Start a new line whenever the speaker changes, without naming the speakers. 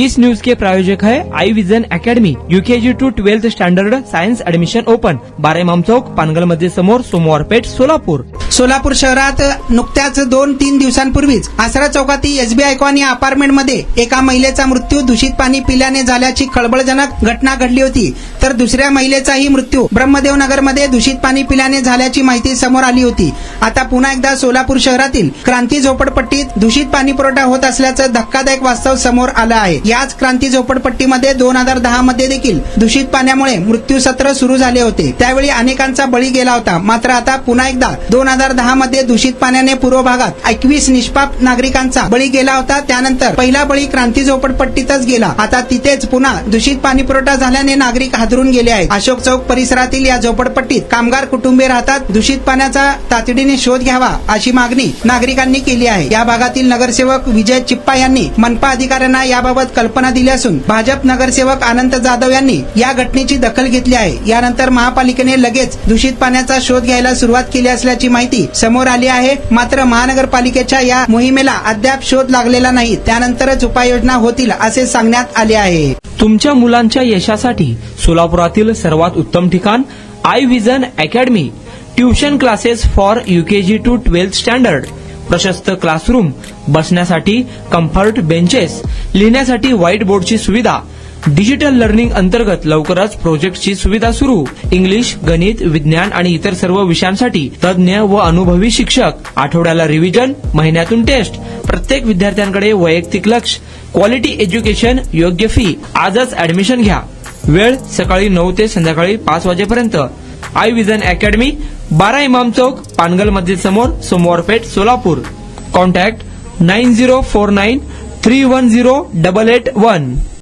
इस news के प्रायोजक है I Vision Academy, UKG to 12th standard science admission open, 12 Imam Chowk, Pangal मध्ये समोर, सोमवार पेठ, सोलापूर.
सोलापूर शहरात नुकत्याच 2-3 दिवसांपूर्वीच आसरा चौकातील एसबीआय कॉलनी अपार्टमेंट मध्ये एका महिलेचा मृत्यू दूषित पाणी पिल्याने झाल्याची खळबळजनक घटना घडली होती. तर दुसऱ्या महिलेचाही मृत्यू ब्रह्मदेव नगर मध्ये दूषित पाणी पिल्याने झाल्याची माहिती समोर आली होती. आता पुन्हा एकदा सोलापूर शहरातील क्रांती झोपडपट्टीत दूषित पाणी पुरवठा होत असल्याचं धक्कादायक वास्तव समोर आलं आहे. याच क्रांती झोपडपट्टीमध्ये 2010 मध्ये देखील दूषित पाण्यामुळे मृत्यू सत्र सुरू झाले होते. त्यावेळी अनेकांचा बळी गेला होता. मात्र आता पुन्हा एकदा 2010 मध्ये दूषित पाण्याने पूर्व भागात 21 निष्पाप नागरिकांचा बळी गेला होता. त्यानंतर पहिला बळी क्रांती झोपडपट्टीतच गेला. आता तिथेच पुन्हा दूषित पाणी पुरवठा झाल्याने नागरिक हादरून गेले आहेत. अशोक चौक परिसरातील या झोपडपट्टीत कामगार कुटुंबे राहतात. दूषित पाण्याचा तातडीने शोध घ्यावा अशी मागणी नागरिकांनी केली आहे. या भागातील नगरसेवक विजय चिप्पा यांनी मनपा अधिकाऱ्यांना याबाबत कल्पना दिली असून भाजप नगरसेवक अनंत जाधव यांनी या घटनेची दखल घेतली आहे. यानंतर महापालिकेने लगेच दूषित पाण्याचा शोध घ्यायला सुरुवात केली असल्याची माहिती समोर आली आहे. मात्र महानगरपालिकेच्या या मोहिमेला अद्याप शोध लागलेला नाही. त्यानंतरच उपाययोजना होतील असे सांगण्यात आले आहे.
तुमच्या मुलांच्या यशासाठी सोलापुरातील सर्वात उत्तम ठिकाण I Vision Academy, tuition classes for UKG to 12th standard, प्रशस्त क्लासरूम, बसण्यासाठी कम्फर्ट बेंचेस, लिहिण्यासाठी व्हाईट बोर्डची सुविधा, डिजिटल लर्निंग अंतर्गत लवकरच प्रोजेक्टची सुविधा सुरू, इंग्लिश, गणित, विज्ञान आणि इतर सर्व विषयांसाठी तज्ञ व अनुभवी शिक्षक, आठवड्याला रिव्हिजन, महिन्यातून टेस्ट, प्रत्येक विद्यार्थ्यांकडे वैयक्तिक लक्ष, क्वालिटी एज्युकेशन, योग्य फी. आजच ऍडमिशन घ्या. वेळ सकाळी 9 ते संध्याकाळी 5 वाजेपर्यंत. आई विजन अकॅडमी, 12 इमाम चौक, पानगल मस्जिद समोर, सोमवार पेठ, सोलापूर. कॉन्टॅक्ट 9049310881.